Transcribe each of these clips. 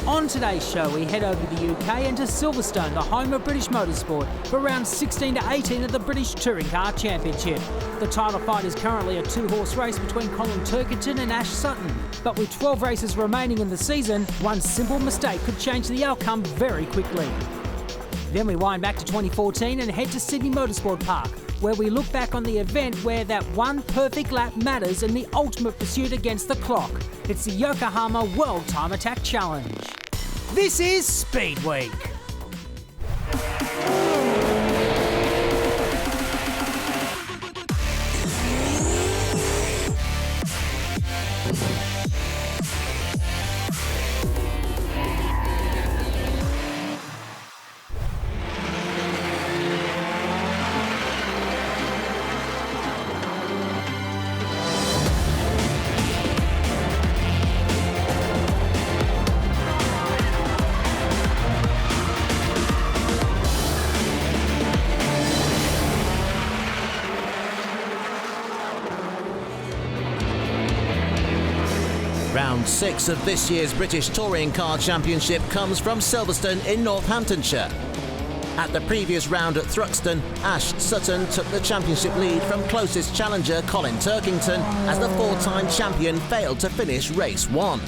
On today's show, we head over to the UK and to Silverstone, the home of British motorsport, for rounds 16 to 18 of the British Touring Car Championship. The title fight is currently a two-horse race between Colin Turkington and Sutton. But with 12 races remaining in the season, one simple mistake could change the outcome very quickly. Then we wind back to 2014 and head to Sydney Motorsport Park, where we look back on the event where that one perfect lap matters in the ultimate pursuit against the clock. It's the Yokohama World Time Attack Challenge. This is Speedweek. Round 6 of this year's British Touring Car Championship comes from Silverstone in Northamptonshire. At the previous round at Thruxton, Sutton took the championship lead from closest challenger Colin Turkington as the four-time champion failed to finish race 1.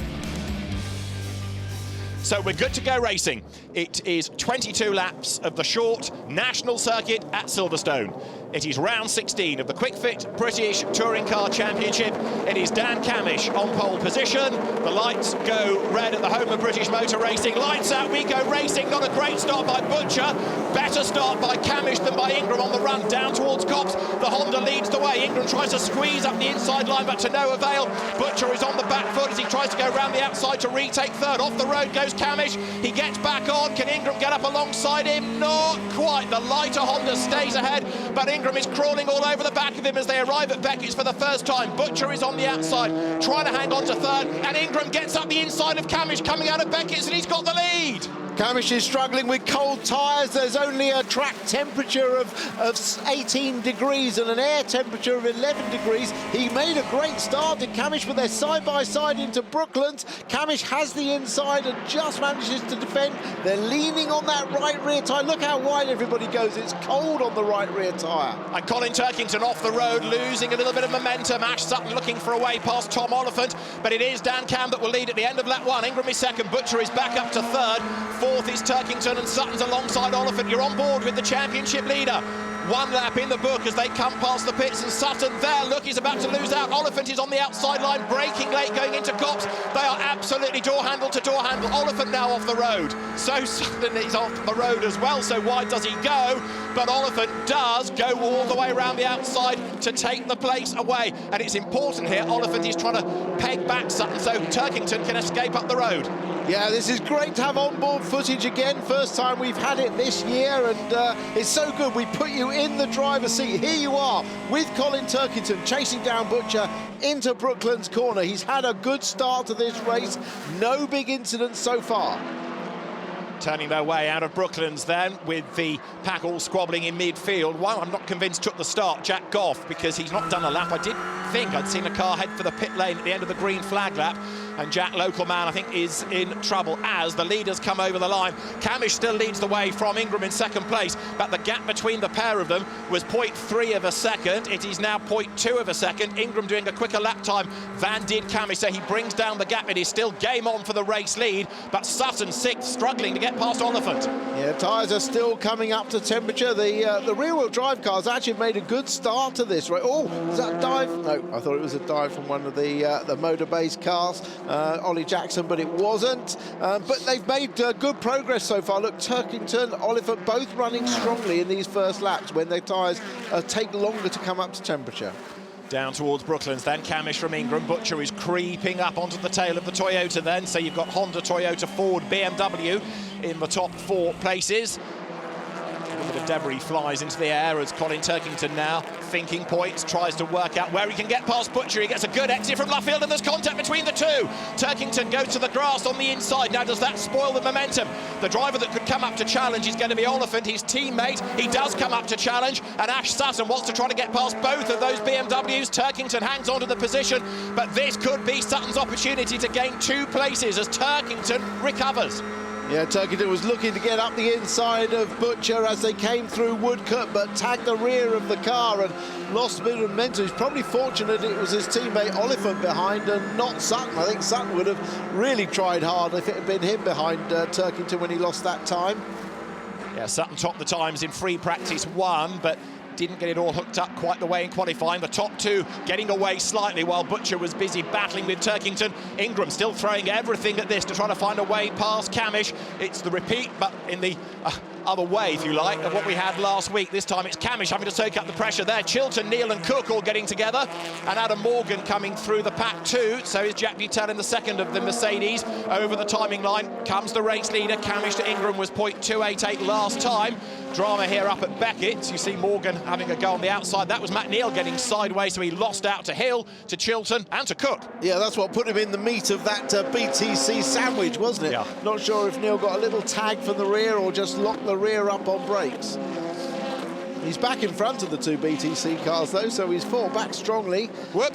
So we're good to go racing. It is 22 laps of the short national circuit at Silverstone. It is round 16 of the Quick Fit British Touring Car Championship. It is Dan Camish on pole position. The lights go red at the home of British Motor Racing. Lights out, we go racing. Not a great start by Butcher. Better start by Camish than by Ingram on the run down towards Copse. The Honda leads the way. Ingram tries to squeeze up the inside line, but to no avail. Butcher is on the back foot as he tries to go round the outside to retake third. Off the road goes Camish. He gets back on. Can Ingram get up alongside him? Not quite. The lighter Honda stays ahead, but Ingram is crawling all over the back of him as they arrive at Beckett's for the first time. Butcher is on the outside, trying to hang on to third, and Ingram gets up the inside of Camish coming out of Beckett's, and he's got the lead. Camish is struggling with cold tyres. There's only a track temperature of 18 degrees and an air temperature of 11 degrees. He made a great start, did Camish, but they're side by side into Brooklands. Camish has the inside and just manages to defend. They're leaning on that right rear tyre. Look how wide everybody goes. It's cold on the right rear tyre. And Colin Turkington off the road, losing a little bit of momentum. Sutton looking for a way past Tom Oliphant, but it is Dan Cam that will lead at the end of lap 1. Ingram is second, Butcher is back up to third. Fourth is Turkington, and Sutton's alongside Oliphant. You're on board with the championship leader. One lap in the book as they come past the pits, and Sutton there, look, he's about to lose out. Oliphant is on the outside line, braking late going into Copse. They are absolutely door handle to door handle. Oliphant now off the road. So Sutton is off the road as well, so wide does he go? But Oliphant does go all the way around the outside to take the place away. And it's important here, Oliphant is trying to peg back Sutton so Turkington can escape up the road. Yeah, this is great to have onboard footage again. First time we've had it this year, and it's so good. We put you in the driver's seat. Here you are with Colin Turkington chasing down Butcher into Brooklands corner. He's had a good start to this race. No big incidents so far. Turning their way out of Brooklands then, with the pack all squabbling in midfield. One I'm not convinced took the start, Jack Goff, because he's not done a lap. I did think I'd seen a car head for the pit lane at the end of the green flag lap, and Jack, local man, I think is in trouble as the leaders come over the line. Camish still leads the way from Ingram in second place, but the gap between the pair of them was 0.3 of a second. It is now 0.2 of a second. Ingram doing a quicker lap time than did Camish, so he brings down the gap. It is still game on for the race lead, but Sutton sixth, struggling to get past Oliphant. Yeah, tyres are still coming up to temperature. The rear-wheel drive cars actually made a good start to this, right? Oh, is that a dive? No, I thought it was a dive from one of the motor-based cars, Ollie Jackson, but it wasn't. But they've made good progress so far. Look, Turkington, Oliphant, both running strongly in these first laps when their tyres take longer to come up to temperature. Down towards Brooklands then, Camish from Ingram. Butcher is creeping up onto the tail of the Toyota then, so you've got Honda, Toyota, Ford, BMW in the top 4 places. A bit of debris flies into the air as Colin Turkington now thinking points, tries to work out where he can get past Butcher. He gets a good exit from left field, and there's contact between the two. Turkington goes to the grass on the inside. Now, does that spoil the momentum? The driver that could come up to challenge is going to be Oliphant, his teammate. He does come up to challenge, and Ash Sutton wants to try to get past both of those BMWs. Turkington hangs on to the position, but this could be Sutton's opportunity to gain 2 places as Turkington recovers. Yeah, Turkington was looking to get up the inside of Butcher as they came through Woodcote, but tagged the rear of the car and lost a bit of momentum. He's probably fortunate it was his teammate Oliphant behind and not Sutton. I think Sutton would have really tried hard if it had been him behind Turkington when he lost that time. Yeah, Sutton topped the times in free practice 1, but didn't get it all hooked up quite the way in qualifying. The top 2 getting away slightly while Butcher was busy battling with Turkington. Ingram still throwing everything at this to try to find a way past Camish. It's the repeat, but in the other way, if you like, of what we had last week. This time it's Camish having to soak up the pressure there. Chilton, Neal and Cook all getting together, and Adam Morgan coming through the pack too. So is Jack Butel in the second of the Mercedes. Over the timing line comes the race leader. Camish to Ingram was 0.288 last time. Drama here up at Beckett. You see Morgan having a go on the outside. That was Matt Neal getting sideways, so he lost out to Hill, to Chilton and to Cook. Yeah, that's what put him in the meat of that BTC sandwich, wasn't it? Yeah. Not sure if Neal got a little tag from the rear or just locked the rear up on brakes. He's back in front of the 2 BTC cars, though, so he's fought back strongly.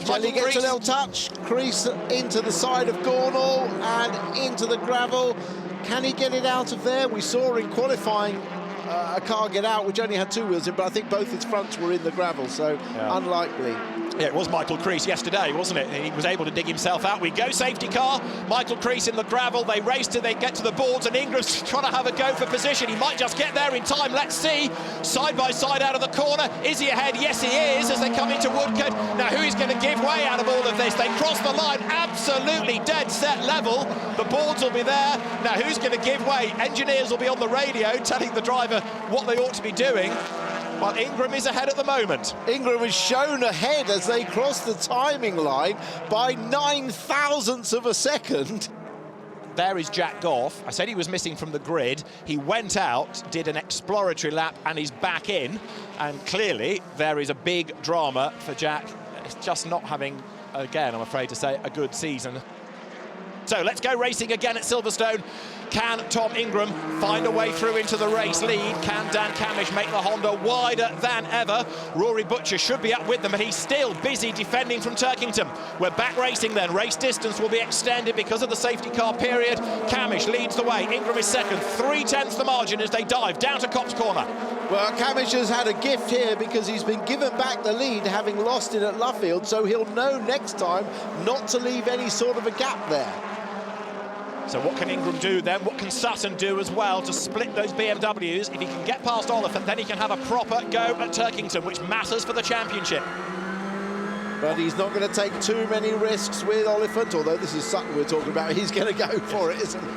Jelly gets a little touch. Crease into the side of Gornall and into the gravel. Can he get it out of there? We saw in qualifying a car get out which only had 2 wheels in, but I think both its fronts were in the gravel, so unlikely. Yeah, it was Michael Crease yesterday, wasn't it? He was able to dig himself out. We go safety car, Michael Crease in the gravel. They race till they get to the boards, and Ingram's trying to have a go for position. He might just get there in time. Let's see. Side by side out of the corner. Is he ahead? Yes, he is, as they come into Woodcote. Now, who is going to give way out of all of this? They cross the line, absolutely dead set level. The boards will be there. Now, who's going to give way? Engineers will be on the radio telling the driver what they ought to be doing. Well, Ingram is ahead at the moment. Ingram is shown ahead as they cross the timing line by 9,000ths of a second. There is Jack Goff. I said he was missing from the grid. He went out, did an exploratory lap, and is back in. And clearly, there is a big drama for Jack. It's just not having, again, I'm afraid to say, a good season. So let's go racing again at Silverstone. Can Tom Ingram find a way through into the race lead? Can Dan Camish make the Honda wider than ever? Rory Butcher should be up with them, but he's still busy defending from Turkington. We're back racing then. Race distance will be extended because of the safety car period. Camish leads the way. Ingram is second. 3/10 the margin as they dive down to Cops Corner. Well, Camish has had a gift here because he's been given back the lead, having lost it at Luffield, so he'll know next time not to leave any sort of a gap there. So what can Ingram do then? What can Sutton do as well to split those BMWs? If he can get past Oliphant, then he can have a proper go at Turkington, which matters for the championship. But he's not going to take too many risks with Oliphant, although this is Sutton we're talking about. He's going to go for it, isn't he?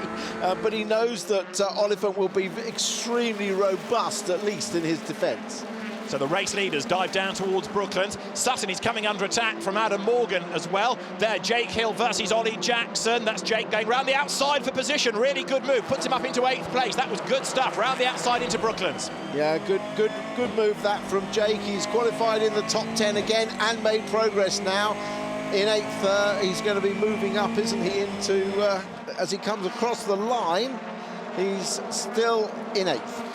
But he knows that Oliphant will be extremely robust, at least in his defence. So the race leaders dive down towards Brooklands. Sutton is coming under attack from Adam Morgan as well. There, Jake Hill versus Ollie Jackson. That's Jake going round the outside for position. Really good move. Puts him up into 8th place. That was good stuff. Round the outside into Brooklands. Yeah, good move that from Jake. He's qualified in the top 10 again and made progress now. In 8th, he's going to be moving up, isn't he, into, as he comes across the line, he's still in 8th.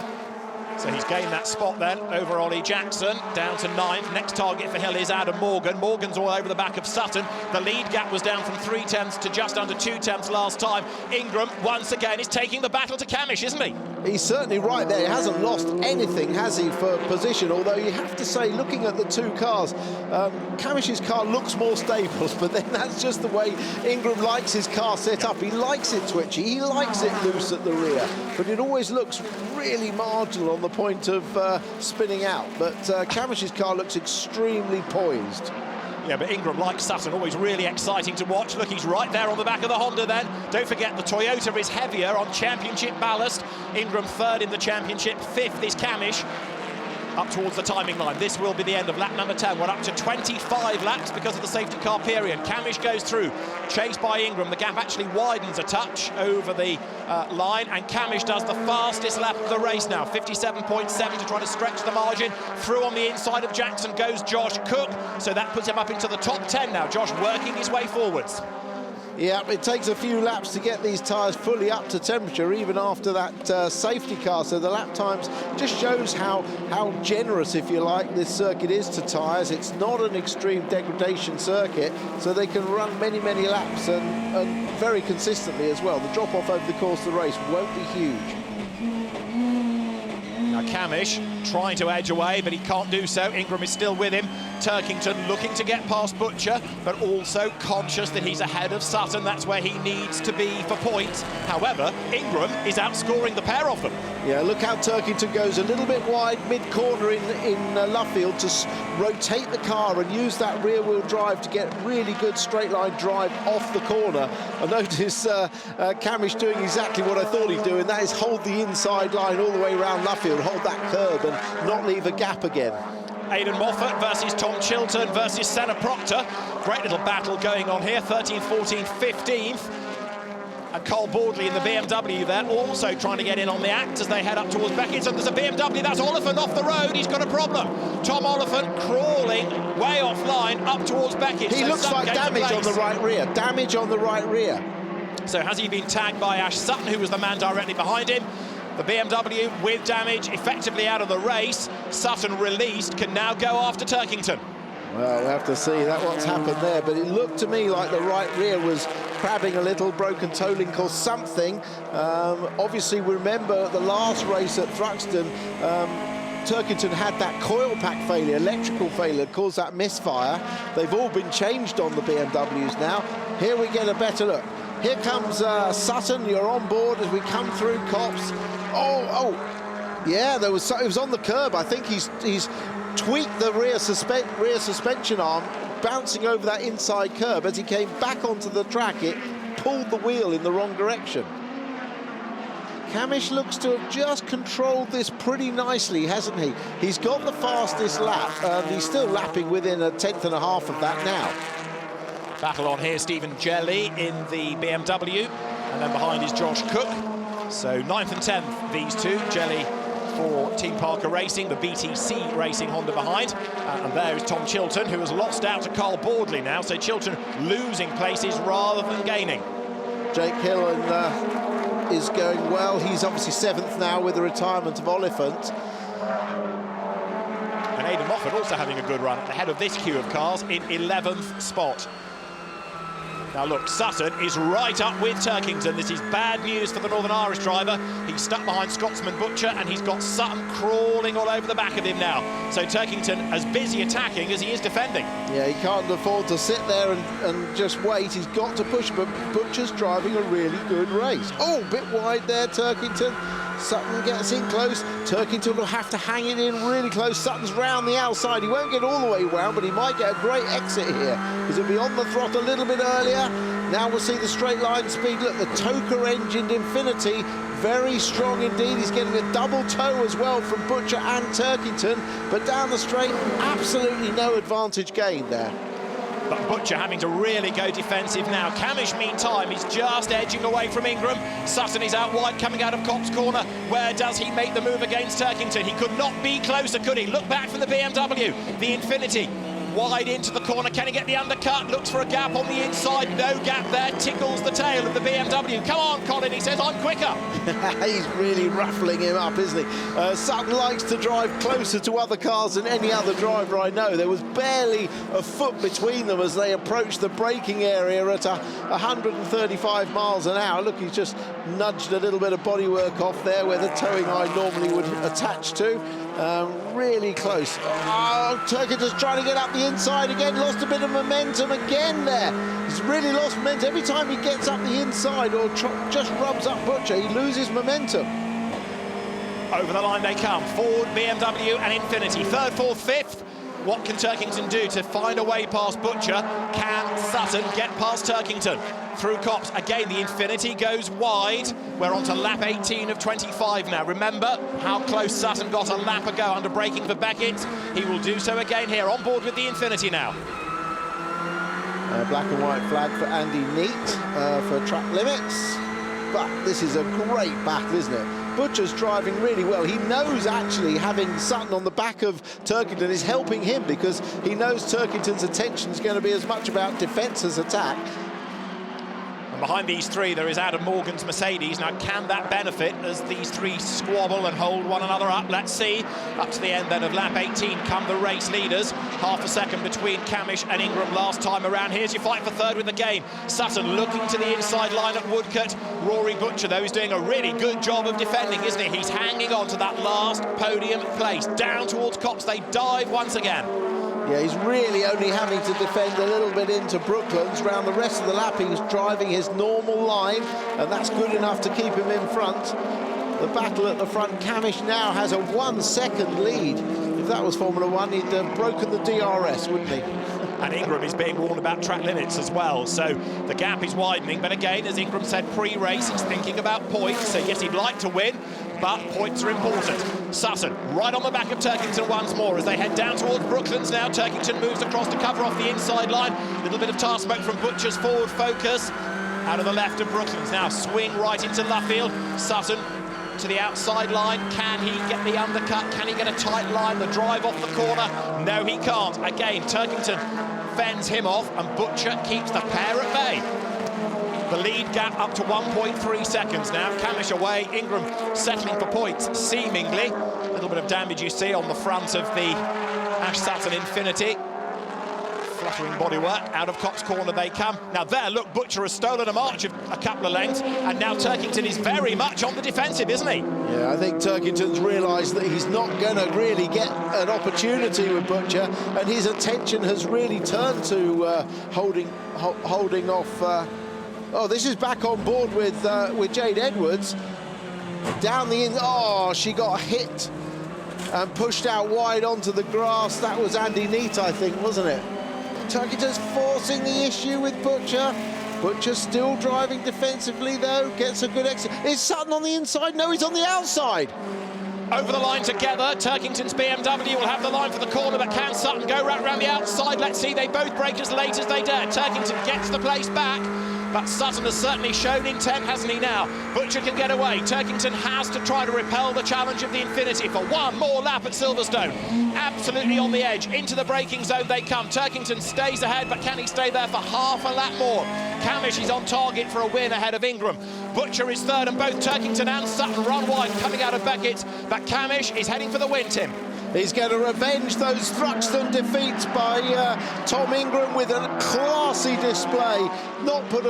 So he's gained that spot then over Ollie Jackson, down to 9th. Next target for Hill is Adam Morgan. Morgan's all over the back of Sutton. The lead gap was down from 3/10 to just under 2/10 last time. Ingram, once again, is taking the battle to Camish, isn't he? He's certainly right there. He hasn't lost anything, has he, for position? Although you have to say, looking at the 2 cars, Camish's car looks more stable, but then that's just the way Ingram likes his car set up. He likes it twitchy, he likes it loose at the rear, but it always looks really marginal on the point of spinning out. But Camish's car looks extremely poised. Yeah, but Ingram, like Sutton, always really exciting to watch. Look, he's right there on the back of the Honda then. Don't forget, the Toyota is heavier on championship ballast. Ingram 3rd in the championship, 5th is Camish. up towards the timing line. This will be the end of lap number 10. We're up to 25 laps because of the safety car period. Camish goes through, chased by Ingram. The gap actually widens a touch over the line, and Camish does the fastest lap of the race now, 57.7, to try to stretch the margin. Through on the inside of Jackson goes Josh Cook, so that puts him up into the top 10 now. Josh working his way forwards. Yeah, it takes a few laps to get these tyres fully up to temperature, even after that safety car. So the lap times just shows how generous, if you like, this circuit is to tyres. It's not an extreme degradation circuit, so they can run many, many laps and very consistently as well. The drop-off over the course of the race won't be huge. Now Camish trying to edge away, but he can't do so. Ingram is still with him. Turkington looking to get past Butcher, but also conscious that he's ahead of Sutton. That's where he needs to be for points. However, Ingram is outscoring the pair of them. Yeah, look how Turkington goes a little bit wide mid-corner in Luffield to rotate the car and use that rear-wheel drive to get really good straight-line drive off the corner. I notice Camish doing exactly what I thought he'd do, and that is hold the inside line all the way around Luffield, hold that curb and not leave a gap again. Aidan Moffat versus Tom Chilton versus Senna Proctor. Great little battle going on here, 13th, 14th, 15th. And Cole Boardley in the BMW there, also trying to get in on the act as they head up towards Beckett. So there's a BMW, that's Oliphant off the road, he's got a problem. Tom Oliphant crawling way offline up towards Beckett. He looks like damage on the right rear, damage on the right rear. So has he been tagged by Ash Sutton, who was the man directly behind him? The BMW with damage, effectively out of the race. Sutton released, can now go after Turkington. Well, we'll have to see what's happened there, but it looked to me like the right rear was crabbing a little, broken toe link or something. Obviously, remember the last race at Thruxton, Turkington had that coil pack failure, electrical failure, caused that misfire. They've all been changed on the BMWs now. Here we get a better look. Here comes Sutton, you're on board as we come through Copse. Yeah, it was on the curb. I think he's tweaked the rear suspension arm, bouncing over that inside curb. As he came back onto the track, it pulled the wheel in the wrong direction. Camish looks to have just controlled this pretty nicely, hasn't he? He's got the fastest lap, and he's still lapping within a tenth and a half of that now. Battle on here, Stephen Jelly in the BMW, and then behind is Josh Cook. So 9th and 10th, these two. Jelly for Team Parker Racing, the BTC Racing Honda behind. And there is Tom Chilton, who has lost out to Carl Boardley now. So Chilton losing places rather than gaining. Jake Hill is going well. He's obviously 7th now with the retirement of Oliphant. And Aidan Moffat also having a good run at the head of this queue of cars in 11th spot. Now look, Sutton is right up with Turkington. This is bad news for the Northern Irish driver. He's stuck behind Scotsman Butcher, and he's got Sutton crawling all over the back of him now. So Turkington as busy attacking as he is defending. Yeah, he can't afford to sit there and just wait. He's got to push, but Butcher's driving a really good race. Oh, a bit wide there, Turkington. Sutton gets in close. Turkington will have to hang it in really close. Sutton's round the outside. He won't get all the way round, but he might get a great exit here, because he'll be on the throttle a little bit earlier. Now we'll see the straight line speed. Look, the Toker-engined Infinity, very strong indeed. He's getting a double toe as well from Butcher and Turkington, but down the straight, absolutely no advantage gained there. But Butcher having to really go defensive now. Camish, meantime, is just edging away from Ingram. Sutton is out wide, coming out of Copse corner. Where does he make the move against Turkington? He could not be closer, could he? Look back from the BMW. The Infinity wide into the corner. Can he get the undercut? Looks for a gap on the inside. No gap there. Tickles the tail of the BMW. Come on, Colin, he says, I'm quicker. He's really ruffling him up, isn't he? Sutton likes to drive closer to other cars than any other driver I know. There was barely a foot between them as they approached the braking area at 135 miles an hour. Look, he's just nudged a little bit of bodywork off there where the towing eye normally would attach to. Really close. Oh, Turkington's trying to get up the inside again, lost a bit of momentum again there. He's really lost momentum. Every time he gets up the inside or just rubs up Butcher, he loses momentum. Over the line they come. Ford, BMW and Infinity. 3rd, 4th, 5th. What can Turkington do to find a way past Butcher? Can Sutton get past Turkington? Through Copse, again, the Infinity goes wide. We're on to lap 18 of 25 now. Remember how close Sutton got a lap ago under braking for Beckett. He will do so again here, on board with the Infinity now. Black and white flag for Andy Neat for track limits. But this is a great battle, isn't it? Butcher's driving really well. He knows actually having Sutton on the back of Turkington is helping him, because he knows Turkington's attention is going to be as much about defence as attack. And behind these three, there is Adam Morgan's Mercedes. Now, can that benefit as these three squabble and hold one another up? Let's see. Up to the end then of lap 18 come the race leaders. Half a second between Camish and Ingram last time around. Here's your fight for third with the game. Sutton looking to the inside line at Woodcote. Rory Butcher, though, is doing a really good job of defending, isn't he? He's hanging on to that last podium place. Down towards Copse, they dive once again. Yeah, he's really only having to defend a little bit into Brooklands. Round the rest of the lap, he's driving his normal line, and that's good enough to keep him in front. The battle at the front, Camish now has a 1 second lead. If that was Formula One, he'd have broken the DRS, wouldn't he? And Ingram is being warned about track limits as well, so the gap is widening. But again, as Ingram said pre-race, he's thinking about points. So yes, he'd like to win, but points are important. Sutton right on the back of Turkington once more as they head down towards Brooklands now. Turkington moves across to cover off the inside line. A little bit of tar smoke from Butcher's forward focus. Out of the left of Brooklands now, swing right into Luffield. Sutton to the outside line. Can he get the undercut? Can he get a tight line? The drive off the corner? No, he can't. Again, Turkington fends him off, and Butcher keeps the pair at bay. The lead gap up to 1.3 seconds now. Camish away, Ingram settling for points, seemingly. A little bit of damage you see on the front of the Ash Sutton Infinity. Fluttering bodywork, out of Copse corner they come. Now there, look, Butcher has stolen a march of a couple of lengths, and now Turkington is very much on the defensive, isn't he? Yeah, I think Turkington's realised that he's not going to really get an opportunity with Butcher, and his attention has really turned to holding off. Oh, this is back on board with Jade Edwards. Down the in. Oh, she got hit and pushed out wide onto the grass. That was Andy Neat, I think, wasn't it? Turkington's forcing the issue with Butcher. Butcher still driving defensively, though. Gets a good exit. Is Sutton on the inside? No, he's on the outside. Over the line together. Turkington's BMW will have the line for the corner, but can Sutton go right round the outside? Let's see. They both break as late as they dare. Turkington gets the place back, but Sutton has certainly shown intent, hasn't he now? Butcher can get away. Turkington has to try to repel the challenge of the Infinity for one more lap at Silverstone. Absolutely on the edge. Into the braking zone they come. Turkington stays ahead, but can he stay there for half a lap more? Camish is on target for a win ahead of Ingram. Butcher is third, and both Turkington and Sutton run wide coming out of Beckett, but Camish is heading for the win, Tim. He's going to revenge those Thruxton defeats by Tom Ingram with a classy display. Not put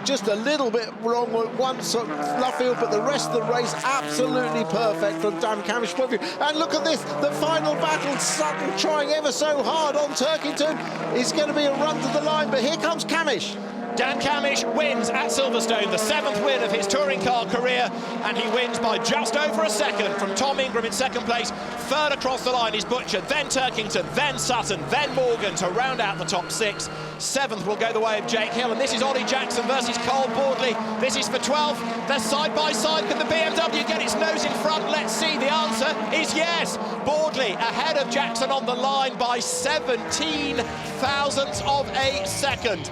just a little bit wrong once at Luffield, but the rest of the race absolutely perfect from Dan Camish's point of view. And look at this, the final battle. Sutton trying ever so hard on Turkington. It's going to be a run to the line, but here comes Camish. Dan Camish wins at Silverstone, the 7th win of his touring car career, and he wins by just over a second from Tom Ingram in second place. Third across the line is Butcher, then Turkington, then Sutton, then Morgan to round out the top 6. 7th will go the way of Jake Hill, and this is Ollie Jackson versus Cole Boardley. This is for 12th. They're side by side. Can the BMW get its nose in front? Let's see. The answer is yes. Boardley ahead of Jackson on the line by 17 thousandths of a second.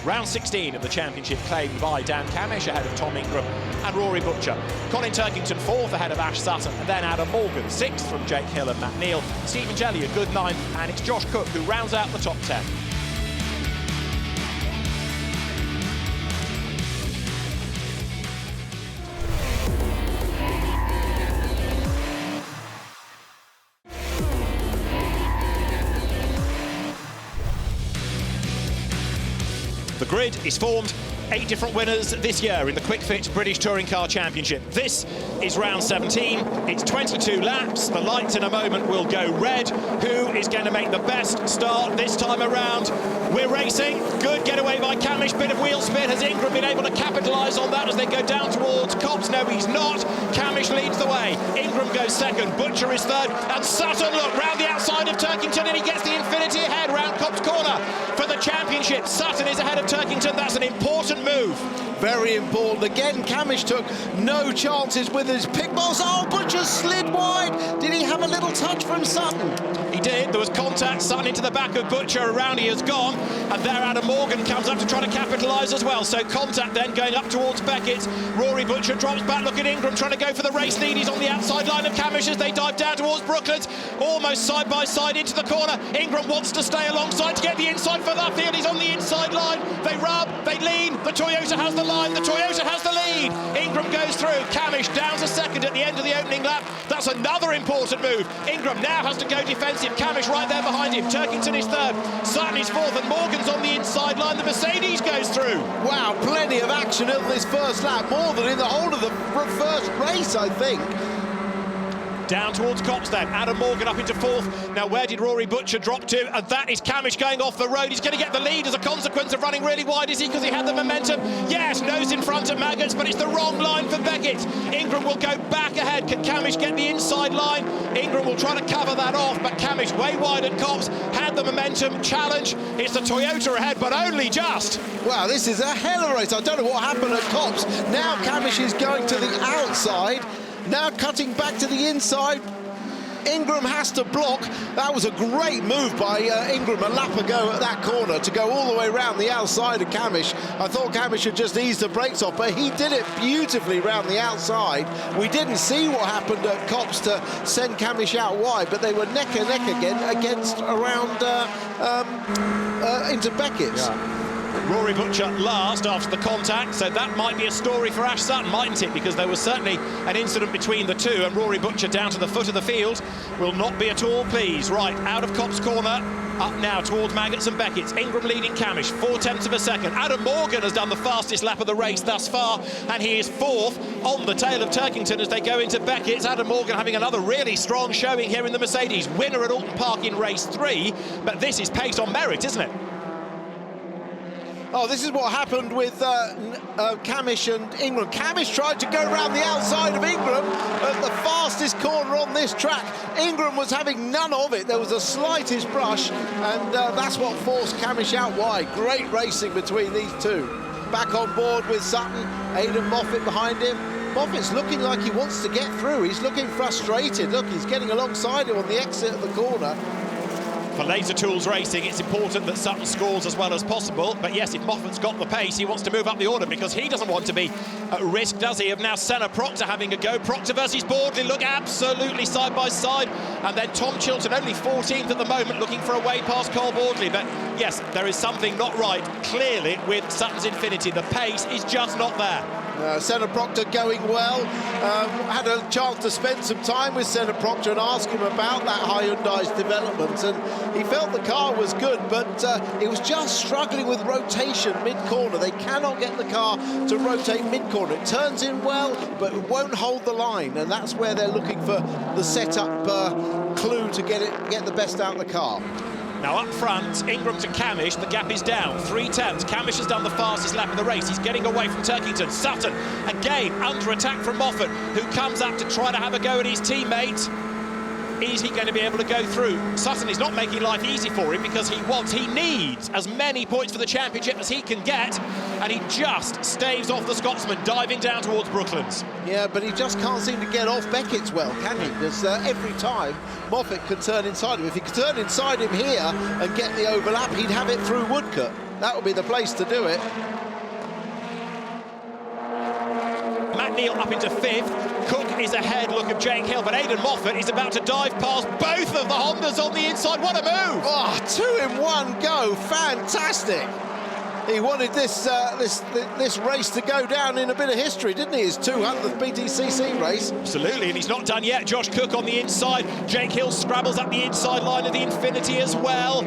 Round 16 of the championship claimed by Dan Camish ahead of Tom Ingram and Rory Butcher. Colin Turkington 4th ahead of Ash Sutton, and then Adam Morgan 6th from Jake Hill and Matt Neal. Stephen Jelly a good 9th, and it's Josh Cook who rounds out the top 10. The grid is formed. 8 different winners this year in the Quick Fit British Touring Car Championship. This is round 17. It's 22 laps. The lights in a moment will go red. Who is going to make the best start this time around? We're racing. Good getaway by Camish. Bit of wheel spin. Has Ingram been able to capitalise on that as they go down towards Copse? No, he's not. Camish leads the way. Ingram goes second. Butcher is third. And Sutton, look, round the outside of Turkington, and he gets the Infinity ahead round Copse corner for the championship. Sutton is ahead of Turkington. That's an important move. Very important. Again, Camish took no chances with his pick balls. Oh, Butcher slid wide. Did he have a little touch from Sutton? He did. There was contact. Sutton into the back of Butcher. Around he has gone. And there Adam Morgan comes up to try to capitalise as well. So contact then going up towards Beckett. Rory Butcher drops back. Look at Ingram trying to go for the race lead. He's on the outside line of Camish as they dive down towards Brooklands. Almost side by side into the corner. Ingram wants to stay alongside to get the inside for that field. He's on the inside line. They rub. They lean. The Toyota has the line. The Toyota has the lead. Ingram goes through. Camish down to second at the end of the opening lap. That's another important move. Ingram now has to go defensive. Camish right there behind him. Turkington is third. Sutton is fourth. And Morgan's on the inside line. The Mercedes goes through. Wow, plenty of action in this first lap. More than in the whole of the first race, I think. Down towards Copse then. Adam Morgan up into fourth. Now where did Rory Butcher drop to? And that is Camish going off the road. He's going to get the lead as a consequence of running really wide. Is he? Because he had the momentum. Yes, nose in front of Maggots, but it's the wrong line for Beckett. Ingram will go back ahead. Can Camish get the inside line? Ingram will try to cover that off, but Camish way wide at Copse. Had the momentum. Challenge. It's the Toyota ahead, but only just. Wow, this is a hell of a race. I don't know what happened at Copse. Now Camish is going to the outside. Now cutting back to the inside. Ingram has to block. That was a great move by Ingram a lap ago at that corner to go all the way around the outside of Camish. I thought Camish had just eased the brakes off, but he did it beautifully around the outside. We didn't see what happened at Copse to send Camish out wide, but they were neck and neck again against around into Beckett's. Yeah. Rory Butcher last after the contact, so that might be a story for Ash Sutton, mightn't it? Because there was certainly an incident between the two, and Rory Butcher down to the foot of the field will not be at all pleased. Right, out of Copse corner, up now towards Maggots and Beckett. Ingram leading Camish, 4/10 of a second. Adam Morgan has done the fastest lap of the race thus far, and he is fourth on the tail of Turkington as they go into Beckett's. Adam Morgan having another really strong showing here in the Mercedes. Winner at Alton Park in race 3, but this is pace on merit, isn't it? Oh, this is what happened with Camish and Ingram. Camish tried to go around the outside of Ingram at the fastest corner on this track. Ingram was having none of it. There was the slightest brush, and that's what forced Camish out wide. Great racing between these two. Back on board with Sutton, Aidan Moffat behind him. Moffat's looking like he wants to get through. He's looking frustrated. Look, he's getting alongside him on the exit of the corner. For Laser Tools Racing, it's important that Sutton scores as well as possible. But yes, if Moffat's got the pace, he wants to move up the order because he doesn't want to be at risk, does he, of now Senna Proctor having a go. Proctor versus Boardley look absolutely side by side. And then Tom Chilton, only 14th at the moment, looking for a way past Cole Boardley. But yes, there is something not right, clearly, with Sutton's Infinity. The pace is just not there. Senna Proctor going well. Had a chance to spend some time with Senna Proctor and ask him about that Hyundai's development, and he felt the car was good, but it was just struggling with rotation mid-corner. They cannot get the car to rotate mid-corner. It turns in well, but it won't hold the line, and that's where they're looking for the setup clue to get the best out of the car. Now up front, Ingram to Camish, the gap is down, 3/10. Camish has done the fastest lap of the race. He's getting away from Turkington. Sutton, again, under attack from Moffat, who comes up to try to have a go at his teammate. Is he going to be able to go through? Sutton is not making life easy for him because he needs as many points for the championship as he can get, and he just staves off the Scotsman, diving down towards Brooklands. Yeah, but he just can't seem to get off Beckett's well, can he? Because every time Moffat could turn inside him. If he could turn inside him here and get the overlap, he'd have it through Woodcote. That would be the place to do it. Matt Neal up into 5th. Cook is ahead, look of Jake Hill, but Aidan Moffat is about to dive past both of the Hondas on the inside. What a move! Oh, 2 in 1 go, fantastic! He wanted this race to go down in a bit of history, didn't he? His 200th BTCC race. Absolutely, and he's not done yet. Josh Cook on the inside. Jake Hill scrabbles up the inside line of the Infinity as well.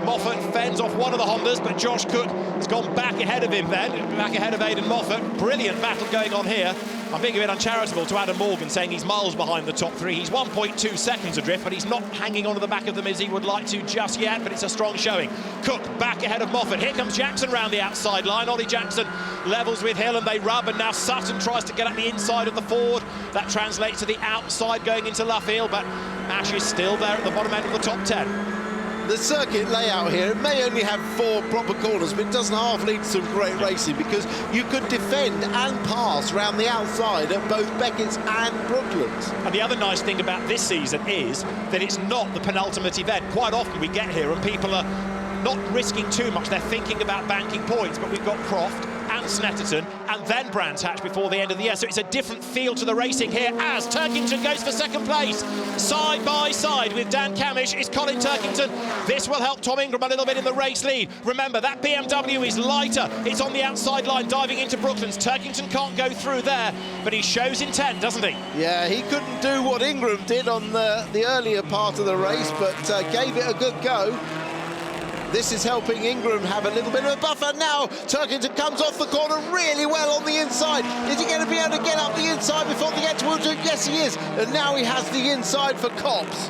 Moffat fends off one of the Hondas, but Josh Cook has gone back ahead of him then, back ahead of Aidan Moffat. Brilliant battle going on here. I'm being a bit uncharitable to Adam Morgan, saying he's miles behind the top three. He's 1.2 seconds adrift, but he's not hanging on to the back of them as he would like to just yet, but it's a strong showing. Cook back ahead of Moffat. Here comes Jackson round the outside line. Ollie Jackson levels with Hill and they rub, and now Sutton tries to get at the inside of the Ford. That translates to the outside going into Luffield, but Ash is still there at the bottom end of the top 10. The circuit layout here, it may only have 4 proper corners, but it doesn't half lead to some great racing, because you could defend and pass round the outside at both Beckett's and Brooklands. And the other nice thing about this season is that it's not the penultimate event. Quite often we get here and people are not risking too much. They're thinking about banking points, but we've got Croft and Snetterton and then Brands Hatch before the end of the year. So it's a different feel to the racing here as Turkington goes for second place. Side by side with Dan Camish is Colin Turkington. This will help Tom Ingram a little bit in the race lead. Remember, that BMW is lighter. It's on the outside line diving into Brooklands. Turkington can't go through there, but he shows intent, doesn't he? Yeah, he couldn't do what Ingram did on the earlier part of the race, but gave it a good go. This is helping Ingram have a little bit of a buffer. Now Turkington comes off the corner really well on the inside. Is he going to be able to get up the inside before they get towards him? Yes, he is. And now he has the inside for Copps.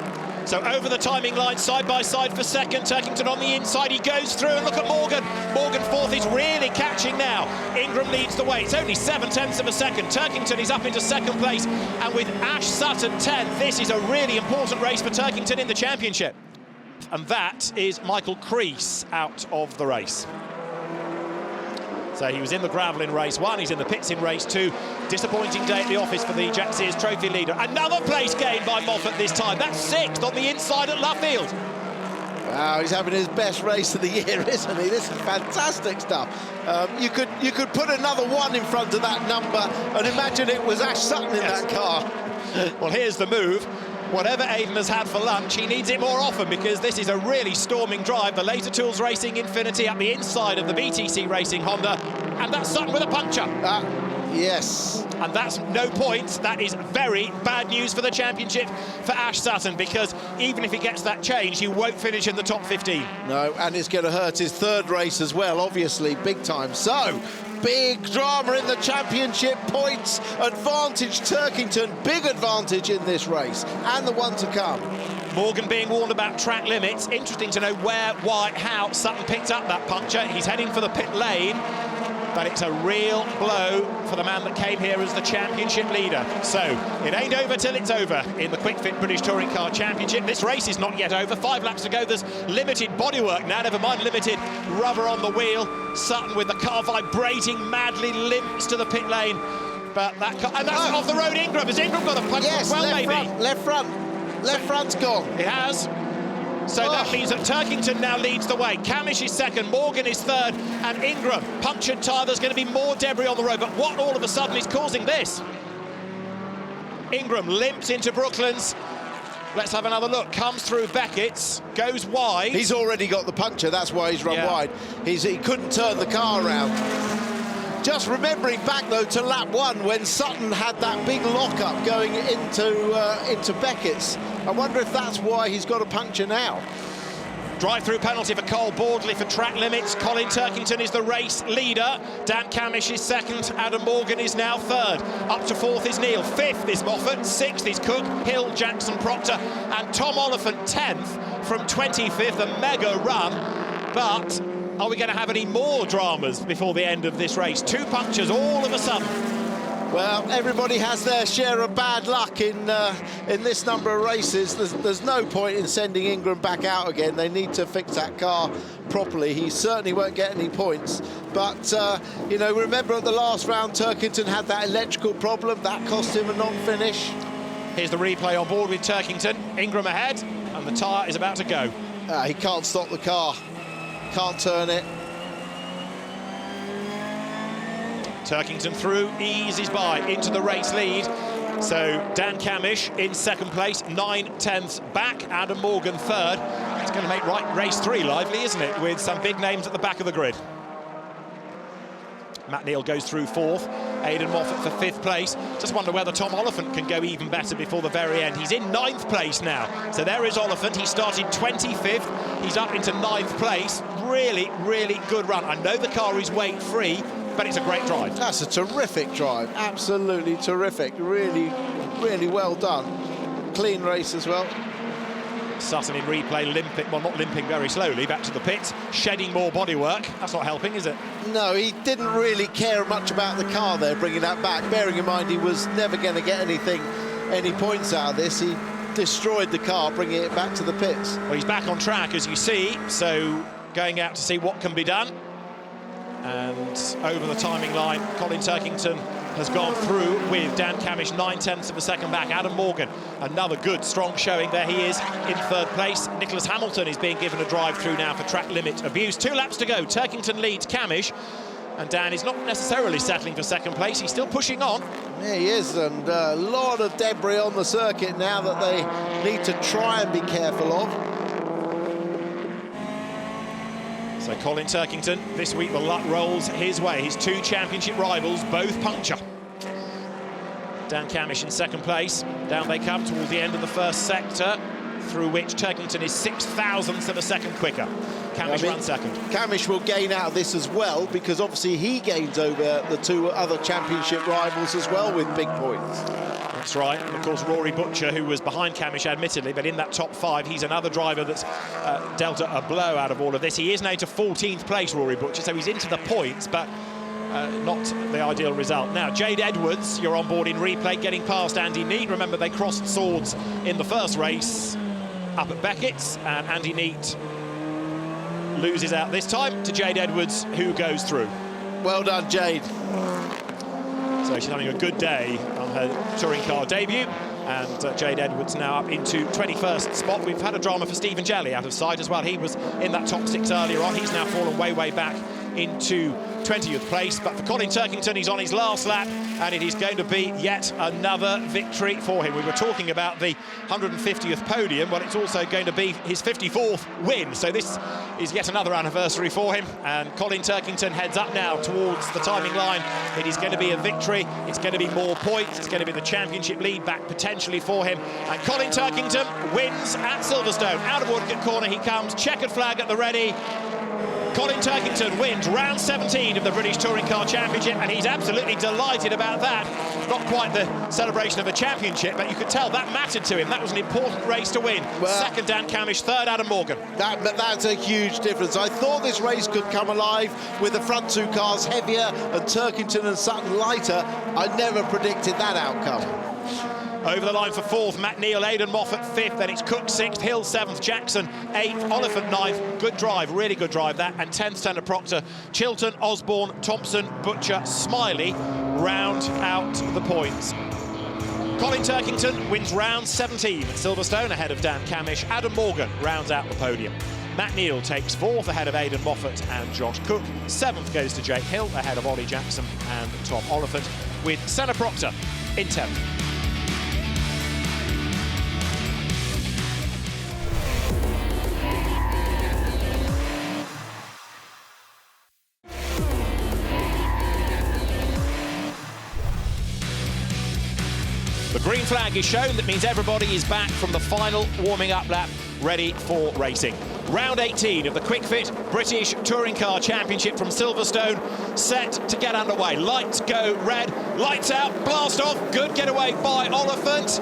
So over the timing line, side by side for second. Turkington on the inside, he goes through, and look at Morgan. Morgan fourth, he's really catching now. Ingram leads the way. It's only 7/10 of a second. Turkington is up into second place, and with Ash Sutton 10th, this is a really important race for Turkington in the championship. And that is Michael Crease out of the race. So he was in the gravel in race 1, he's in the pits in race 2. Disappointing day at the office for the Jack Sears Trophy leader. Another place gained by Moffat this time. That's 6th on the inside at Luffield. Wow, he's having his best race of the year, isn't he? This is fantastic stuff. You could put another 1 in front of that number and imagine it was Ash Sutton in that car. Well, here's the move. Whatever Aidan has had for lunch, he needs it more often, because this is a really storming drive. The Laser Tools Racing Infinity up the inside of the BTC Racing Honda, and that's Sutton with a puncture. Yes. And that's no points. That is very bad news for the championship for Ash Sutton, because even if he gets that change, he won't finish in the top 15. No, and it's going to hurt his 3rd race as well, obviously, big time. So, big drama in the championship. Points advantage Turkington, big advantage in this race, and the one to come. Morgan being warned about track limits. Interesting to know where, why, how Sutton picked up that puncture. He's heading for the pit lane, but it's a real blow for the man that came here as the championship leader. So it ain't over till it's over in the Quick Fit British Touring Car Championship. This race is not yet over. 5 laps to go. There's limited bodywork now, never mind limited rubber on the wheel. Sutton with the car vibrating madly, limps to the pit lane. But that car, and that's off the road. Ingram. Has Ingram got a punch as well, left maybe? Front, left front. Left front's gone. It has. So that means that Turkington now leads the way. Camish is second, Morgan is third, and Ingram, punctured tyre. There's going to be more debris on the road, but what all of a sudden is causing this? Ingram limps into Brooklands. Let's have another look. Comes through Beckett's, goes wide. He's already got the puncture, that's why he's run wide. He couldn't turn the car around. Just remembering back, though, to lap 1 when Sutton had that big lock-up going into Beckett's. I wonder if that's why he's got a puncture now. Drive-through penalty for Cole Boardley for track limits. Colin Turkington is the race leader. Dan Camish is second. Adam Morgan is now third. Up to 4th is Neil. 5th is Moffat. 6th is Cook, Hill, Jackson, Proctor, and Tom Oliphant 10th from 25th. A mega run, but are we going to have any more dramas before the end of this race? 2 punctures all of a sudden. Well, everybody has their share of bad luck in this number of races. There's no point in sending Ingram back out again. They need to fix that car properly. He certainly won't get any points. But, you know, remember at the last round, Turkington had that electrical problem. That cost him a non-finish. Here's the replay on board with Turkington. Ingram ahead, and the tyre is about to go. He can't stop the car. Can't turn it. Turkington through, eases by into the race lead. So Dan Camish in second place, 9/10 back. Adam Morgan third. It's going to make race 3 lively, isn't it? With some big names at the back of the grid. Matt Neal goes through 4th. Aidan Moffat for 5th place. Just wonder whether Tom Oliphant can go even better before the very end. He's in 9th place now. So there is Oliphant. He started 25th. He's up into 9th place. Really, really good run. I know the car is weight-free, but it's a great drive. That's a terrific drive. Absolutely terrific. Really, really well done. Clean race as well. Sutton in replay, limping, well, not limping very slowly, back to the pits, shedding more bodywork. That's not helping, is it? No, he didn't really care much about the car there, bringing that back, bearing in mind he was never going to get any points out of this. He destroyed the car, bringing it back to the pits. Well, he's back on track, as you see, so going out to see what can be done. And over the timing line, Colin Turkington has gone through with Dan Camish 9/10 of a second back. Adam Morgan, another good, strong showing. There he is in 3rd place. Nicholas Hamilton is being given a drive through now for track limit abuse. 2 laps to go. Turkington leads Camish, and Dan is not necessarily settling for 2nd place. He's still pushing on. Yeah, he is, and a lot of debris on the circuit now that they need to try and be careful of. So Colin Turkington, this week the luck rolls his way. His 2 championship rivals both puncture. Dan Camish in 2nd place. Down they come towards the end of the 1st sector, through which Turkington is 6,000ths of a second quicker. Camish runs 2nd. Camish will gain out of this as well, because obviously he gains over the 2 other championship rivals as well with big points. That's right, and of course Rory Butcher, who was behind Camish admittedly, but in that top 5, he's another driver that's dealt a blow out of all of this. He is now to 14th place, Rory Butcher, so he's into the points, but not the ideal result. Now, Jade Edwards, you're on board in replay, getting past Andy Neate. Remember, they crossed swords in the first race up at Beckett's, and Andy Neate loses out this time to Jade Edwards, who goes through. Well done, Jade. So she's having a good day on her touring car debut, and Jade Edwards now up into 21st spot. We've had a drama for Stephen Jelley out of sight as well. He was in that top 6 earlier on. He's now fallen way back into 20th place, but for Colin Turkington, he's on his last lap, and it is going to be yet another victory for him. We were talking about the 150th podium. Well, it's also going to be his 54th win, so this is yet another anniversary for him, and Colin Turkington heads up now towards the timing line. It is going to be a victory, it's going to be more points, it's going to be the championship lead back potentially for him, and Colin Turkington wins at Silverstone. Out of Woodcote Corner he comes, checkered flag at the ready. Colin Turkington wins round 17 of the British Touring Car Championship, and he's absolutely delighted about that. Not quite the celebration of a championship, but you could tell that mattered to him. That was an important race to win. Well, 2nd, Dan Camish, 3rd, Adam Morgan. That's a huge difference. I thought this race could come alive with the front 2 cars heavier and Turkington and Sutton lighter. I never predicted that outcome. Over the line for 4th, Matt Neal, Aidan Moffat 5th, then it's Cook 6th, Hill 7th, Jackson 8th, Oliphant 9th. Good drive, really good drive that. And 10th, Tanner Proctor, Chilton, Osborne, Thompson, Butcher, Smiley round out the points. Colin Turkington wins round 17 at Silverstone ahead of Dan Camish. Adam Morgan rounds out the podium. Matt Neal takes 4th ahead of Aidan Moffat and Josh Cook. 7th goes to Jake Hill ahead of Ollie Jackson and Tom Oliphant, with Senna Proctor in 10th. The green flag is shown. That means everybody is back from the final warming up lap, ready for racing. Round 18 of the Quick Fit British Touring Car Championship from Silverstone set to get underway. Lights go red, lights out, blast off. Good getaway by Oliphant.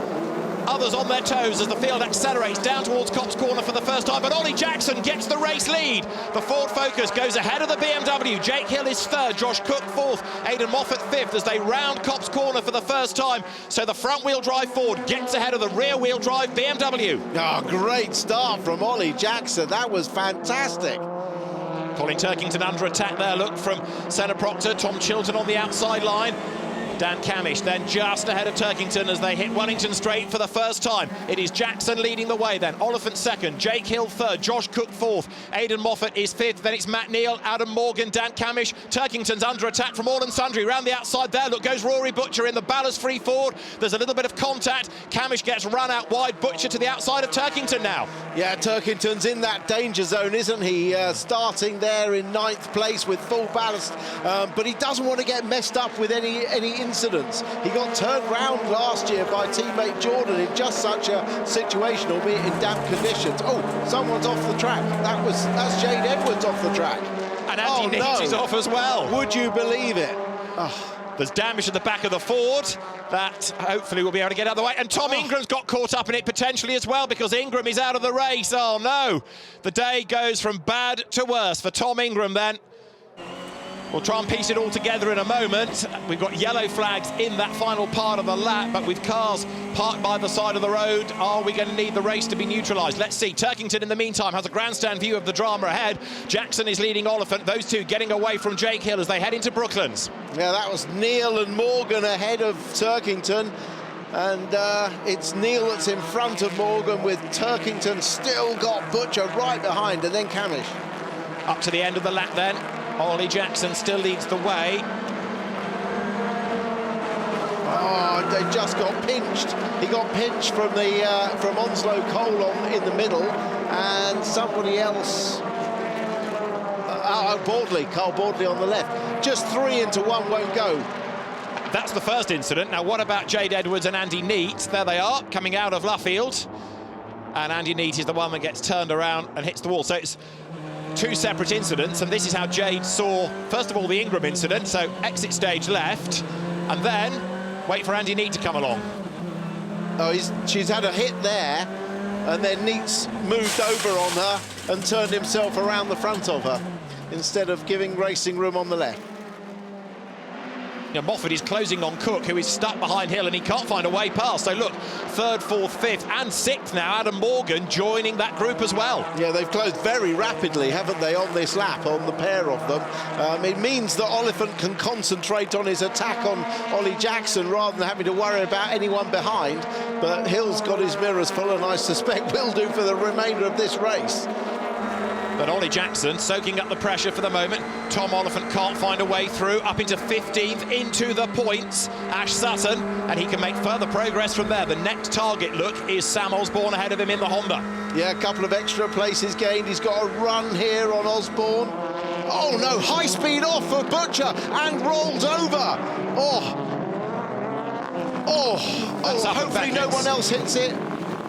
Others on their toes as the field accelerates down towards Copse Corner for the first time, but Ollie Jackson gets the race lead. The Ford Focus goes ahead of the BMW. Jake Hill is 3rd, Josh Cook 4th, Aidan Moffat 5th as they round Copse Corner for the first time. So the front-wheel drive Ford gets ahead of the rear-wheel drive BMW. Oh, great start from Ollie Jackson. That was fantastic. Colin Turkington under attack there, look, from Senna Proctor, Tom Chilton on the outside line. Dan Camish then just ahead of Turkington as they hit Wellington Straight for the first time. It is Jackson leading the way then. Oliphant second, Jake Hill third, Josh Cook fourth, Aidan Moffat is fifth, then it's Matt Neal, Adam Morgan, Dan Camish. Turkington's under attack from all and sundry. Round the outside there, look, goes Rory Butcher in the ballast free forward. There's a little bit of contact. Camish gets run out wide, Butcher to the outside of Turkington now. Yeah, Turkington's in that danger zone, isn't he? Starting there in 9th place with full ballast, but he doesn't want to get messed up with any incidents. He got turned round last year by teammate Jordan in just such a situation, albeit in damp conditions. Oh, someone's off the track. That's Jade Edwards off the track. And Andy Neate is off as well. Would you believe it? Oh. There's damage at the back of the Ford that hopefully we'll be able to get out of the way. And Tom Ingram's got caught up in it potentially as well, because Ingram is out of the race. Oh no, the day goes from bad to worse for Tom Ingram then. We'll try and piece it all together in a moment. We've got yellow flags in that final part of the lap, but with cars parked by the side of the road, are we going to need the race to be neutralised? Let's see. Turkington, in the meantime, has a grandstand view of the drama ahead. Jackson is leading Oliphant. Those two getting away from Jake Hill as they head into Brooklands. Yeah, that was Neal and Morgan ahead of Turkington. And it's Neal that's in front of Morgan, with Turkington still got Butcher right behind, and then Camish. Up to the end of the lap then. Ollie Jackson still leads the way. Oh, they just got pinched. He got pinched from the from Onslow Colin in the middle, and somebody else. Carl Bordley on the left. Just 3 into 1 won't go. That's the first incident. Now, what about Jade Edwards and Andy Neate? There they are, coming out of Luffield. And Andy Neate is the one that gets turned around and hits the wall. So it's 2 separate incidents, and this is how Jade saw, first of all, the Ingram incident, so exit stage left, and then wait for Andy Neate to come along. Oh, she's had a hit there, and then Neate's moved over on her and turned himself around the front of her, instead of giving racing room on the left. Now, Moffat is closing on Cook, who is stuck behind Hill, and he can't find a way past. So look, 3rd, 4th, 5th and 6th now. Adam Morgan joining that group as well. Yeah, they've closed very rapidly, haven't they, on this lap, on the pair of them. It means that Oliphant can concentrate on his attack on Ollie Jackson rather than having to worry about anyone behind. But Hill's got his mirrors full, and I suspect will do for the remainder of this race. But Ollie Jackson soaking up the pressure for the moment. Tom Oliphant can't find a way through, up into 15th, into the points. Ash Sutton, and he can make further progress from there. The next target, look, is Sam Osborne ahead of him in the Honda. Yeah, a couple of extra places gained. He's got a run here on Osborne. Oh no, high speed off for Butcher and rolls over. Hopefully no one else hits it.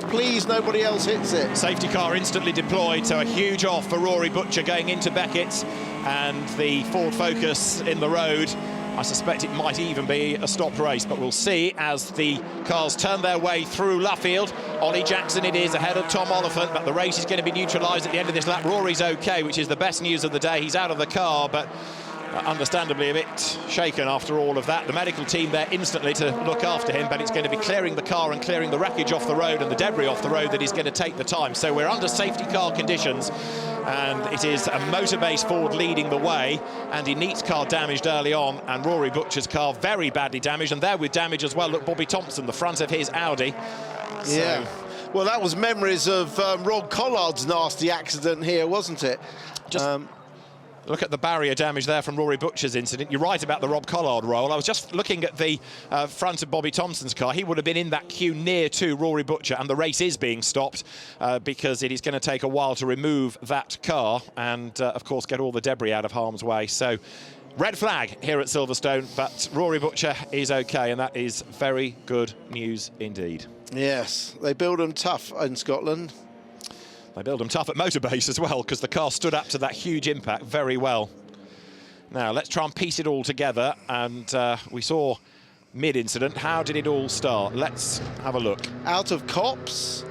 Please, nobody else hits it. Safety car instantly deployed, so a huge off for Rory Butcher going into Beckett's, and the Ford Focus in the road. I suspect it might even be a stopped race, but we'll see as the cars turn their way through Luffield. Ollie Jackson it is ahead of Tom Oliphant, but the race is going to be neutralised at the end of this lap. Rory's okay, which is the best news of the day. He's out of the car, but understandably a bit shaken after all of that. The medical team there instantly to look after him, but it's going to be clearing the car and clearing the wreckage off the road and the debris off the road that is going to take the time. So we're under safety car conditions, and it is a motor-based Ford leading the way. Andy Neate's car damaged early on, and Rory Butcher's car very badly damaged, and there with damage as well, look, Bobby Thompson, the front of his Audi. Yeah. Well, that was memories of Rod Collard's nasty accident here, wasn't it? Look at the barrier damage there from Rory Butcher's incident. You're right about the Rob Collard roll. I was just looking at the front of Bobby Thompson's car. He would have been in that queue near to Rory Butcher, and the race is being stopped because it is going to take a while to remove that car and, of course, get all the debris out of harm's way. So, red flag here at Silverstone, but Rory Butcher is OK, and that is very good news indeed. Yes, they build them tough in Scotland. They build them tough at Motorbase as well, because the car stood up to that huge impact very well. Now, let's try and piece it all together. And we saw mid-incident. How did it all start? Let's have a look. Out of Copse.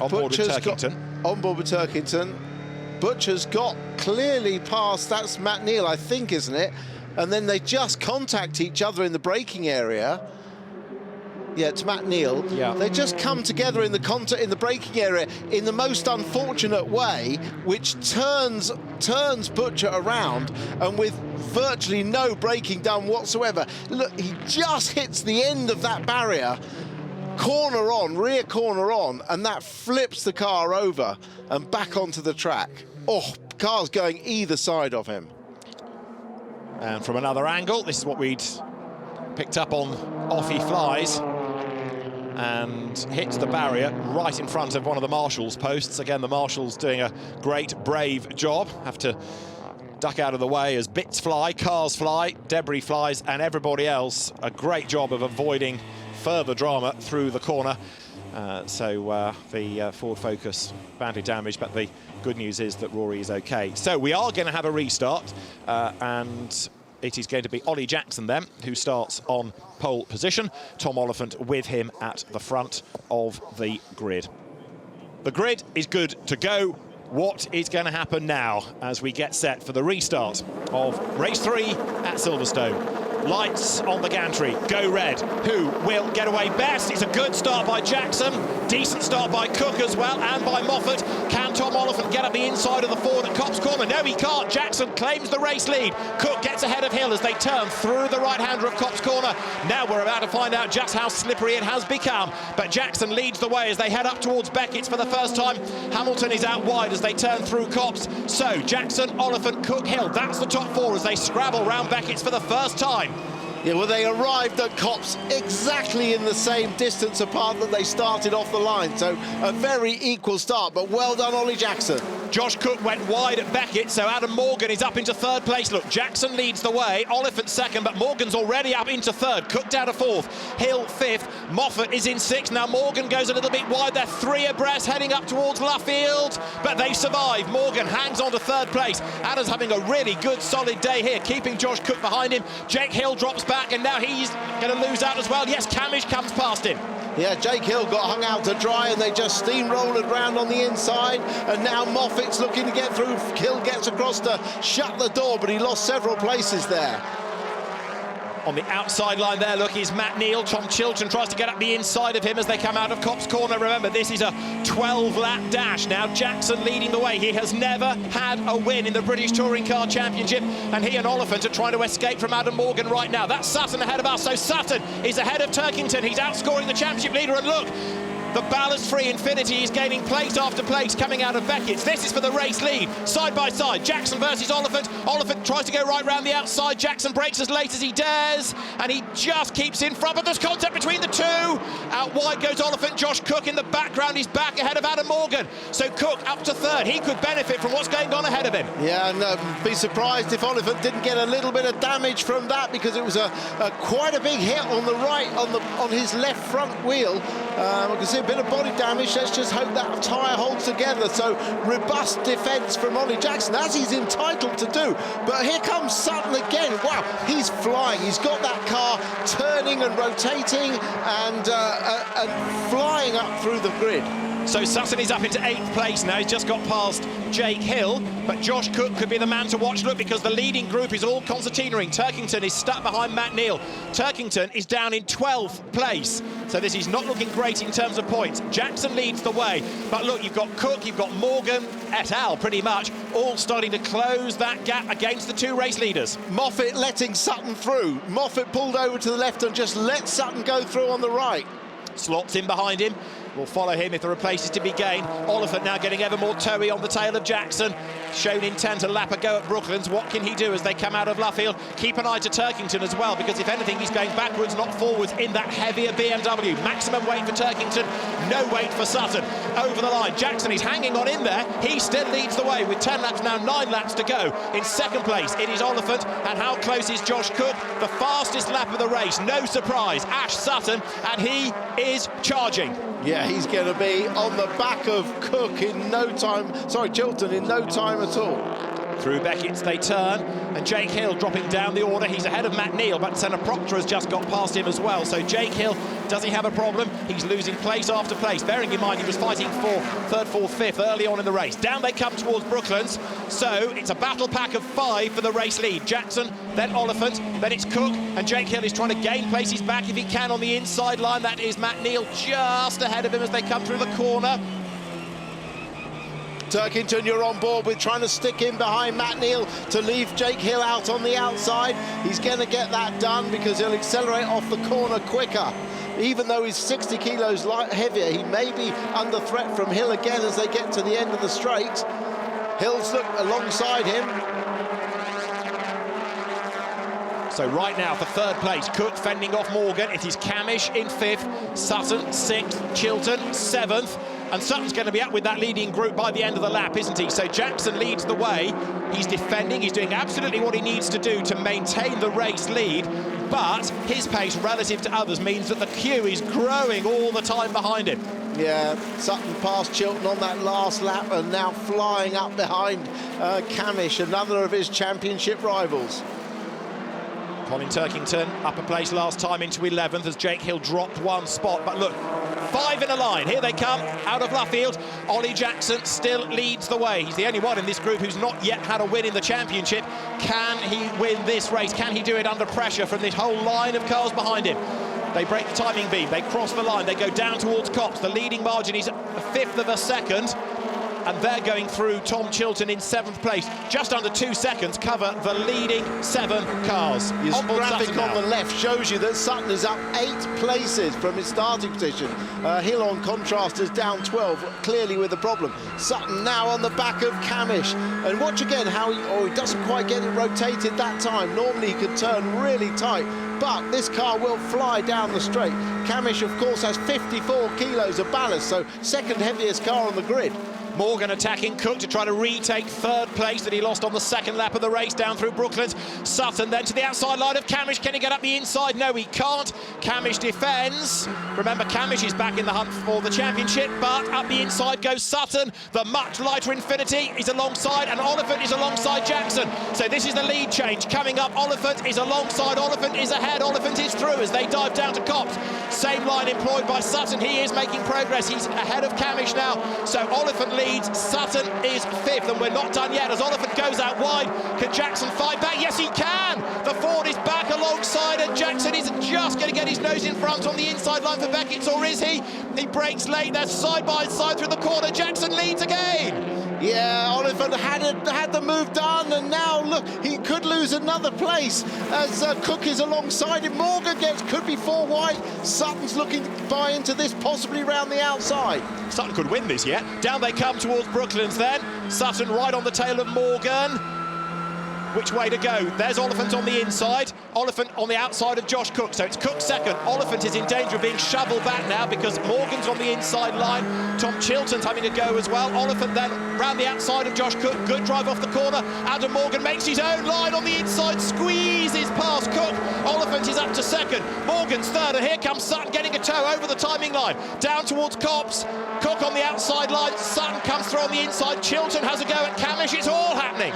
On board with Turkington. On board with Turkington. Butcher's got clearly past, that's Matt Neal, I think, isn't it? And then they just contact each other in the braking area. Yeah, it's Matt Neal. Yeah. They just come together in the braking area in the most unfortunate way, which turns Butcher around, and with virtually no braking done whatsoever. Look, he just hits the end of that barrier, corner on, rear corner on, and that flips the car over and back onto the track. Oh, cars going either side of him. And from another angle, this is what we'd picked up on Off He Flies, and hits the barrier right in front of one of the marshals' posts. Again, the marshals doing a great, brave job. Have to duck out of the way as bits fly, cars fly, debris flies, and everybody else a great job of avoiding further drama through the corner. The Ford Focus badly damaged, but the good news is that Rory is okay. So we are going to have a restart, and it is going to be Ollie Jackson then, who starts on pole position. Tom Oliphant with him at the front of the grid. The grid is good to go. What is going to happen now as we get set for the restart of race 3 at Silverstone? Lights on the gantry, go red. Who will get away best? It's a good start by Jackson, decent start by Cook as well, and by Moffat. Can Tom Oliphant get up the inside of the Ford at Copse Corner? No, he can't. Jackson claims the race lead. Cook gets ahead of Hill as they turn through the right-hander of Copse Corner. Now we're about to find out just how slippery it has become, but Jackson leads the way as they head up towards Beckett's for the first time. Hamilton is out wide as they turn through Copse. So Jackson, Oliphant, Cook, Hill, that's the top 4 as they scrabble round Beckett's for the first time. Yeah, well, they arrived at Copse exactly in the same distance apart that they started off the line, so a very equal start, but well done, Ollie Jackson. Josh Cook went wide at Beckett, so Adam Morgan is up into 3rd place. Look, Jackson leads the way, Oliphant 2nd, but Morgan's already up into 3rd. Cook down to 4th, Hill 5th, Moffat is in 6th. Now Morgan goes a little bit wide. They're 3 abreast heading up towards Luffield, but they survive. Morgan hangs on to 3rd place. Adam's having a really good, solid day here, keeping Josh Cook behind him. Jake Hill drops back, and now he's going to lose out as well. Yes, Camish comes past him. Yeah, Jake Hill got hung out to dry and they just steamrolled it round on the inside, and now Moffat's looking to get through. Hill gets across to shut the door, but he lost several places there. On the outside line there, look, is Matt Neal. Tom Chilton tries to get up the inside of him as they come out of Copse Corner. Remember, this is a 12-lap dash. Now Jackson leading the way. He has never had a win in the British Touring Car Championship, and he and Oliphant are trying to escape from Adam Morgan right now. That's Sutton ahead of us, so Sutton is ahead of Turkington. He's outscoring the championship leader, and look, the ballast-free Infinity is gaining place after place coming out of Beckett's. This is for the race lead, side by side. Jackson versus Oliphant. Oliphant tries to go right round the outside. Jackson brakes as late as he dares, and he just keeps in front, but there's contact between the two. Out wide goes Oliphant. Josh Cook in the background. He's back ahead of Adam Morgan. So Cook up to 3rd. He could benefit from what's going on ahead of him. Yeah, and be surprised if Oliphant didn't get a little bit of damage from that, because it was quite a big hit on the right, on his left front wheel. We can see a bit of body damage. Let's just hope that tyre holds together. So robust defence from Ollie Jackson, as he's entitled to do. But here comes Sutton again. Wow, he's flying. He's got that car turning and rotating and flying up through the grid. So Sutton is up into 8th place now. He's just got past Jake Hill, but Josh Cook could be the man to watch. Look, because the leading group is all concertinaing. Turkington is stuck behind Matt Neal. Turkington is down in 12th place. So this is not looking great in terms of points. Jackson leads the way, but look, you've got Cook, you've got Morgan, et al. Pretty much, all starting to close that gap against the 2 race leaders. Moffat letting Sutton through. Moffat pulled over to the left and just let Sutton go through on the right. Slots in behind him. Will follow him if there are places to be gained. Oliphant now getting ever more toey on the tail of Jackson. Shown intent to lap a go at Brooklands. What can he do as they come out of Luffield? Keep an eye to Turkington as well, because if anything, he's going backwards, not forwards in that heavier BMW. Maximum weight for Turkington, no weight for Sutton. Over the line, Jackson is hanging on in there. He still leads the way with 10 laps now, 9 laps to go. In 2nd place, it is Oliphant. And how close is Josh Cook? The fastest lap of the race, no surprise. Ash Sutton, and he is charging. Yeah, he's going to be on the back of Cook in no time. Sorry, Chilton, in no time at all. Through Beckett's they turn, and Jake Hill dropping down the order. He's ahead of Matt Neal, but Senna Proctor has just got past him as well. So Jake Hill, does he have a problem? He's losing place after place. Bearing in mind he was fighting for third, fourth, fifth early on in the race. Down they come towards Brooklands. So it's a battle pack of 5 for the race lead. Jackson, then Oliphant, then it's Cook, and Jake Hill is trying to gain places back if he can on the inside line. That is Matt Neal just ahead of him as they come through the corner. Turkington, you're on board with trying to stick in behind Matt Neal to leave Jake Hill out on the outside. He's going to get that done because he'll accelerate off the corner quicker. Even though he's 60 kilos heavier, he may be under threat from Hill again as they get to the end of the straight. Hill's look alongside him. So right now for third place, Cook fending off Morgan. It is Camish in 5th, Sutton 6th, Chilton 7th. And Sutton's going to be up with that leading group by the end of the lap, isn't he? So Jackson leads the way. He's defending. He's doing absolutely what he needs to do to maintain the race lead. But his pace relative to others means that the queue is growing all the time behind him. Yeah, Sutton passed Chilton on that last lap and now flying up behind Camish, another of his championship rivals. Colin Turkington, up a place last time into 11th as Jake Hill dropped 1 spot. But look, 5 in a line. Here they come out of Luffield. Ollie Jackson still leads the way. He's the only one in this group who's not yet had a win in the championship. Can he win this race? Can he do it under pressure from this whole line of cars behind him? They break the timing beam. They cross the line. They go down towards Copse. The leading margin is a 1/5 of a second. And they're going through Tom Chilton in 7th place. Just under 2 seconds cover the leading 7 cars. His graphic on the left shows you that Sutton is up 8 places from his starting position. Hill, on contrast, is down 12, clearly with a problem. Sutton now on the back of Camish. And watch again how he doesn't quite get it rotated that time. Normally he could turn really tight, but this car will fly down the straight. Camish, of course, has 54 kilos of ballast, so second heaviest car on the grid. Morgan attacking Cook to try to retake 3rd place that he lost on the 2nd lap of the race down through Brooklands. Sutton then to the outside line of Camish. Can he get up the inside? No, he can't. Camish defends. Remember, Camish is back in the hunt for the championship, but up the inside goes Sutton. The much lighter Infinity is alongside, and Oliphant is alongside Jackson. So this is the lead change coming up. Oliphant is alongside, Oliphant is ahead, Oliphant is through as they dive down to Copse. Same line employed by Sutton. He is making progress. He's ahead of Camish now. So Oliphant leads. Sutton is 5th, and we're not done yet as Oliphant goes out wide. Can Jackson fight back? Yes, he can. The Ford is back alongside, and Jackson is just going to get his nose in front on the inside line for Beckett's, or is he? He breaks late. They're side by side through the corner. Jackson leads again. Yeah, Oliphant had the move done, and now look, he could lose another place as Cook is alongside him. Morgan could be 4 wide. Sutton's looking to buy into this, possibly round the outside. Sutton could win this yet. Down they come towards Brooklands then. Sutton right on the tail of Morgan. Which way to go? There's Oliphant on the inside, Oliphant on the outside of Josh Cook. So it's Cook 2nd. Oliphant is in danger of being shoveled back now because Morgan's on the inside line. Tom Chilton's having a go as well. Oliphant then round the outside of Josh Cook. Good drive off the corner. Adam Morgan makes his own line on the inside, squeezes past Cook. Oliphant is up to 2nd. Morgan's 3rd, and here comes Sutton getting a tow over the timing line. Down towards Copse. Cook on the outside line. Sutton comes through on the inside. Chilton has a go at Camish. It's all happening.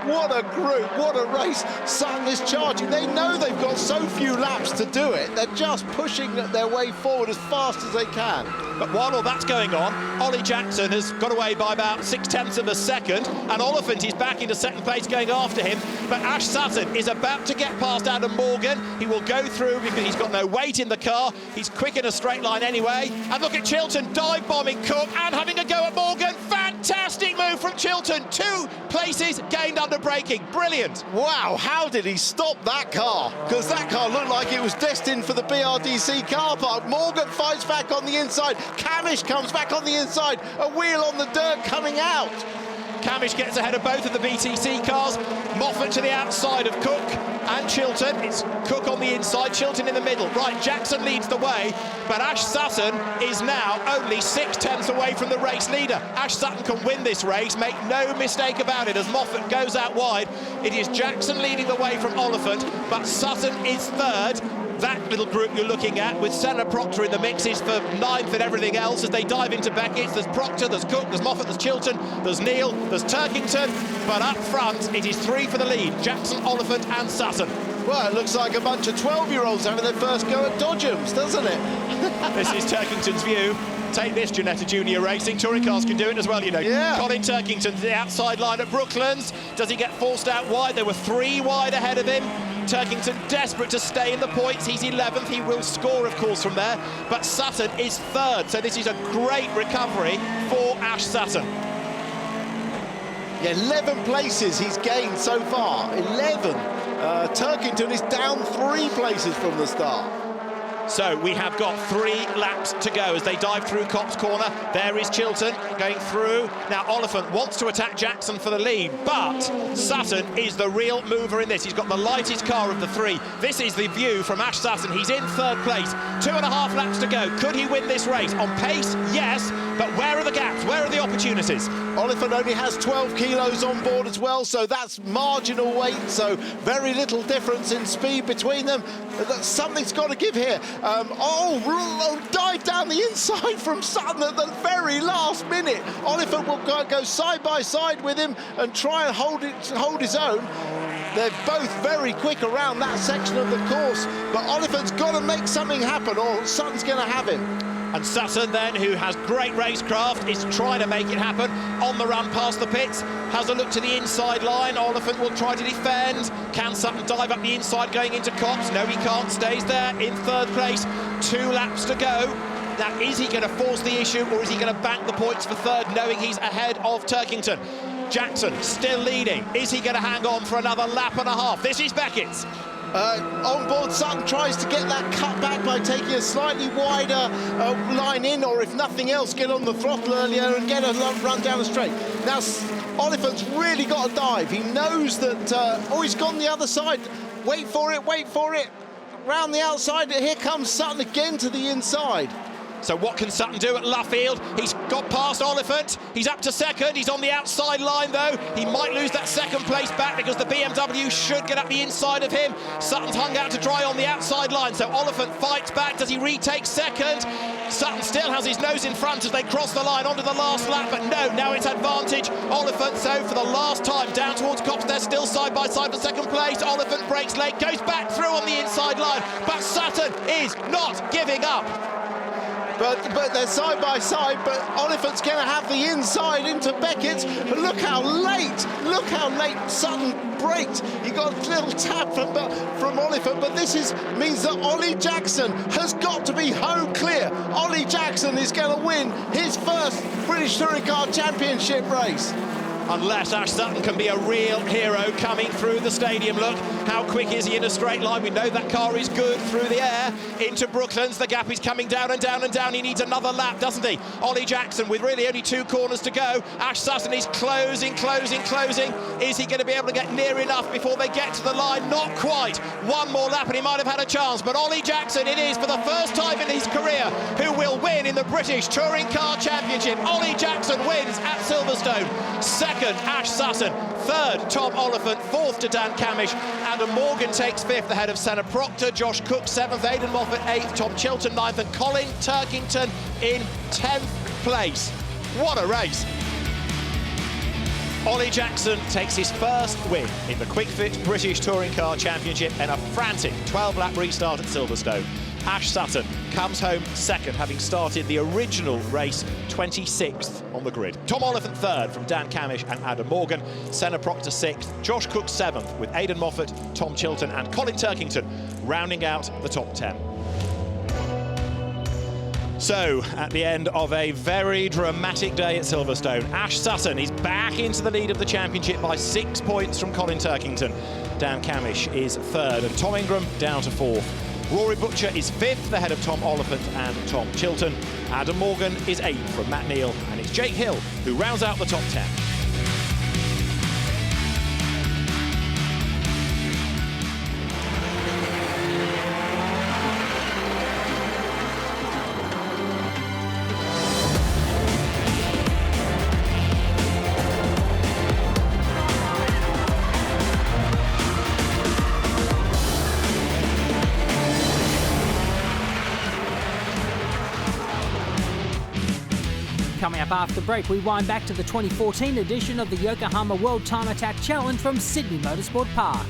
What a group, what a race. Sutton is charging. They know they've got so few laps to do it. They're just pushing their way forward as fast as they can. But while all that's going on, Ollie Jackson has got away by about 0.6 of a second, and Oliphant is back into 2nd place going after him. But Ash Sutton is about to get past Adam Morgan. He will go through because he's got no weight in the car. He's quick in a straight line anyway. And look at Chilton dive bombing Cook and having a go at Morgan. Fantastic move from Chilton. 2 places gained under braking. Brilliant. Wow, how did he stop that car? Because that car looked like it was destined for the BRDC car park. Morgan fights back on the inside. Camish comes back on the inside. A wheel on the dirt coming out. Camish gets ahead of both of the BTC cars. Moffat to the outside of Cook. and Chilton. It's Cook on the inside, Chilton in the middle. Right, Jackson leads the way, but Ash Sutton is now only 6/10 away from the race leader. Ash Sutton can win this race, make no mistake about it, as Moffat goes out wide. It is Jackson leading the way from Oliphant, but Sutton is third. That little group you're looking at, with Senna Proctor in the mixes for 9th and everything else as they dive into Beckett's. There's Proctor, there's Cook, there's Moffat, there's Chilton, there's Neal, there's Turkington, but up front it is 3 for the lead: Jackson, Oliphant and Sutton. Well, it looks like a bunch of 12-year-olds having their first go at Dodgems, doesn't it? This is Turkington's view. Take this, Janetta Junior Racing. Touring cars can do it as well, you know. Yeah. Colin Turkington to the outside line at Brooklands. Does he get forced out wide? There were 3 wide ahead of him. Turkington desperate to stay in the points. He's 11th. He will score, of course, from there. But Sutton is third. So this is a great recovery for Ash Sutton. Yeah, 11 places he's gained so far. 11. Turkington is down 3 places from the start. So we have got 3 laps to go as they dive through Copse Corner. There is Chilton going through. Now Oliphant wants to attack Jackson for the lead, but Sutton is the real mover in this. He's got the lightest car of the 3. This is the view from Ash Sutton. He's in 3rd place. 2.5 laps to go. Could he win this race? On pace, yes, but where are the gaps? Where are the opportunities? Oliphant only has 12 kilos on board as well, so that's marginal weight, so very little difference in speed between them. Something's got to give here. Dive down the inside from Sutton at the very last minute. Oliphant will go side by side with him and try and hold his own. They're both very quick around that section of the course, but Oliphant's got to make something happen or Sutton's going to have him. And Sutton then, who has great racecraft, is trying to make it happen. On the run past the pits, has a look to the inside line. Oliphant will try to defend. Can Sutton dive up the inside going into Copse? No, he can't. Stays there in 3rd place. 2 laps to go. Now, is he going to force the issue or is he going to bank the points for 3rd, knowing he's ahead of Turkington? Jackson still leading. Is he going to hang on for another lap and a half? This is Beckett's. On board, Sutton tries to get that cut back by taking a slightly wider line in, or if nothing else, get on the throttle earlier and get a run down the straight. Now, Oliphant's really got to dive. He knows that, he's gone the other side. Wait for it, wait for it. Round the outside, here comes Sutton again to the inside. So what can Sutton do at Luffield? He's got past Oliphant. He's up to 2nd. He's on the outside line, though. He might lose that 2nd place back because the BMW should get up the inside of him. Sutton's hung out to dry on the outside line, so Oliphant fights back. Does he retake 2nd? Sutton still has his nose in front as they cross the line onto the last lap, but no, now it's advantage. Oliphant, so for the last time, down towards Copse. They're still side by side for 2nd place. Oliphant breaks late, goes back through on the inside line, but Sutton is not giving up. But they're side by side, but Oliphant's going to have the inside into Beckett's. But look how late Sutton braked. He got a little tap from Oliphant, but this means that Ollie Jackson has got to be home clear. Ollie Jackson is going to win his first British Touring Car Championship race. Unless Ash Sutton can be a real hero coming through the stadium. Look, how quick is he in a straight line? We know that car is good through the air into Brooklands. The gap is coming down and down and down. He needs another lap, doesn't he? Ollie Jackson with really only 2 corners to go. Ash Sutton is closing. Is he going to be able to get near enough before they get to the line? Not quite. 1 more lap and he might have had a chance. But Ollie Jackson, it is for the first time in his career, who will win in the British Touring Car Championship. Ollie Jackson wins at Silverstone. 2nd, Ash Sutton. 3rd, Tom Oliphant. 4th to Dan Camish. Adam Morgan takes 5th ahead of Senna Proctor. Josh Cook 7th. Aidan Moffat 8th. Tom Chilton 9th. And Colin Turkington in 10th place. What a race. Ollie Jackson takes his first win in the Quick Fit British Touring Car Championship and a frantic 12-lap restart at Silverstone. Ash Sutton comes home 2nd, having started the original race 26th on the grid. Tom Oliphant 3rd from Dan Camish and Adam Morgan. Senna Proctor 6th. Josh Cook 7th with Aidan Moffat, Tom Chilton and Colin Turkington rounding out the top 10. So, at the end of a very dramatic day at Silverstone, Ash Sutton is back into the lead of the championship by 6 points from Colin Turkington. Dan Camish is 3rd and Tom Ingram down to 4th. Rory Butcher is 5th ahead of Tom Oliphant and Tom Chilton. Adam Morgan is 8th from Matt Neal, and it's Jake Hill who rounds out the top 10. Coming up after the break, we wind back to the 2014 edition of the Yokohama World Time Attack Challenge from Sydney Motorsport Park.